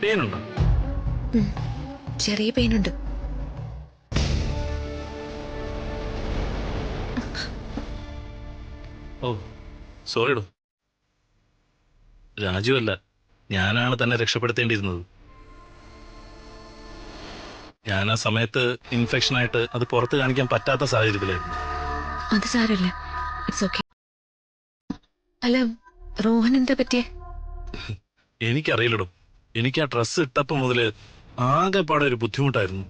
പെയിനുണ്ടോ? ചെറിയ പെയിനുണ്ട്. ഓ സോറിടോ. രാജുവല്ല, ഞാനാണ് തന്നെ രക്ഷപ്പെടുത്തേണ്ടിയിരുന്നത്. ഞാൻ ആ സമയത്ത് ഇൻഫെക്ഷനായിട്ട് അത് പുറത്ത് കാണിക്കാൻ പറ്റാത്ത സാഹചര്യത്തിലായിരുന്നു. അത് സാരമില്ല, ഇറ്റ്സ് ഓക്കെ. അല്ല, റോഹൻ എന്താ പറ്റിയേ? എനിക്കറിയില്ലടോ. എനിക്ക് ആ ഡ്രസ്സ് ഇട്ടപ്പം മുതല് ആകെപ്പാടെ ഒരു ബുദ്ധിമുട്ടായിരുന്നു.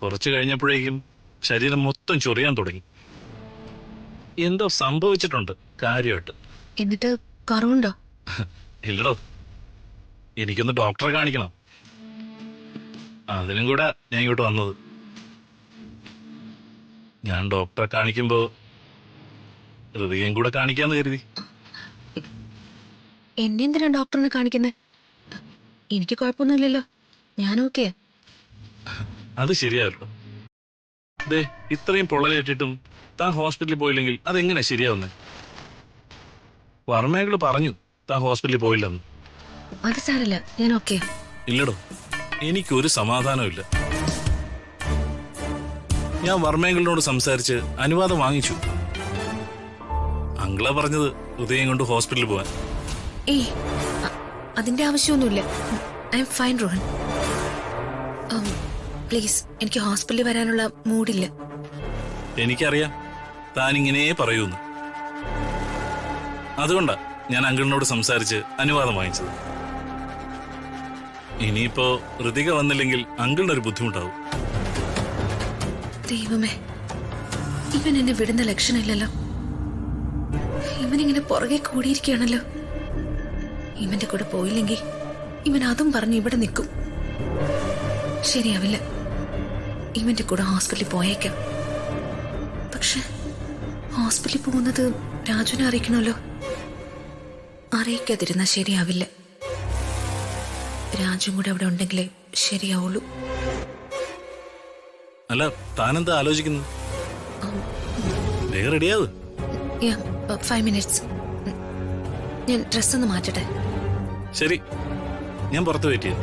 കുറച്ച് കഴിഞ്ഞപ്പോഴേക്കും ശരീരം മൊത്തം ചൊറിയാൻ തുടങ്ങി. എന്തോ സംഭവിച്ചിട്ടുണ്ട് കാര്യമായിട്ട്. എന്നിട്ട് കുറവുണ്ടോ? ഇല്ലടോ, എനിക്കൊന്ന് ഡോക്ടറെ കാണിക്കണം. അതിനും കൂടെ ഞാൻ ഇങ്ങോട്ട് വന്നത്. ഞാൻ ഡോക്ടറെ കാണിക്കുമ്പോ ഹൃദയം കൂടെ കാണിക്കാന്ന് കരുതി. എന്നെ എന്തിനാ ഡോക്ടറിനെ കാണിക്കുന്നത്? എനിക്ക് കുഴപ്പമൊന്നുമില്ലല്ലോ, ഞാൻ ഓക്കെ. അത് ശരിയാവല്ലോ. ദേ, ഇത്രയും പൊള്ളലേറ്റിട്ടും താൻ ഹോസ്പിറ്റലിൽ പോയില്ലെങ്കിൽ അതെങ്ങനെ ശരിയാവുന്നേ? വർമ്മകള് പറഞ്ഞു താൻ ഹോസ്പിറ്റലിൽ പോയില്ലെന്ന്. അത് സാരമില്ല, ഞാൻ ഓക്കെ. ഇല്ലടോ, എനിക്കൊരു സമാധാനമില്ല. ഞാൻ വർമ്മകളോട് സംസാരിച്ച് അനുവാദം വാങ്ങിച്ചു. അങ്കിളാ പറഞ്ഞത് ഹൃദയം കൊണ്ട് ഹോസ്പിറ്റലിൽ പോവാൻ. ഏയ്, അതിന്റെ ആവശ്യമൊന്നുമില്ല. I am fine Rohan. Please, എനിക്ക് ഹോസ്പിറ്റലിൽ വരാനുള്ള മൂഡില്ല. എനിക്കറിയാം താൻ ഇങ്ങനെ പറയൂന്ന്. അതുകൊണ്ടാ ഞാൻ അങ്കിളിനോട് സംസാരിച്ച് അനുവാദം വാങ്ങിച്ചത്. ഇനിയിപ്പോ ഋതിക വന്നില്ലെങ്കിൽ അങ്കിളിനൊരു ബുദ്ധിമുട്ടാവും. ദൈവമേ, ഇവൻ എന്നെ വിടുന്ന ലക്ഷണമില്ലല്ലോ. ഇവനിങ്ങനെ പുറകെ കൂടിയിരിക്കുകയാണല്ലോ. ഇവന്റെ കൂടെ പോയില്ലെങ്കിൽ ഇവൻ അതും പറഞ്ഞ് ഇവിടെ നിൽക്കും. ശരിയാവില്ല, ഇവന്റെ കൂടെ ഹോസ്പിറ്റലിൽ പോയേക്കാം. പക്ഷെ ഹോസ്പിറ്റലിൽ പോകുന്നത് രാജുവിനെ അറിയിക്കണമല്ലോ. അറിയിക്കാതിരുന്നാ ശരിയാവില്ല. രാജുവും കൂടെ അവിടെ ഉണ്ടെങ്കിലേ ശരിയാവുള്ളൂ. അല്ല, താനെന്താ ആലോചിക്കുന്നു? വേഗം റെഡിയാവ്. 5 minutes. ഞാൻ ഡ്രസ്സ് ഒന്ന് മാറ്റട്ടെ. ശരി, ഞാൻ പുറത്ത് വെയിറ്റ് ചെയ്യാം.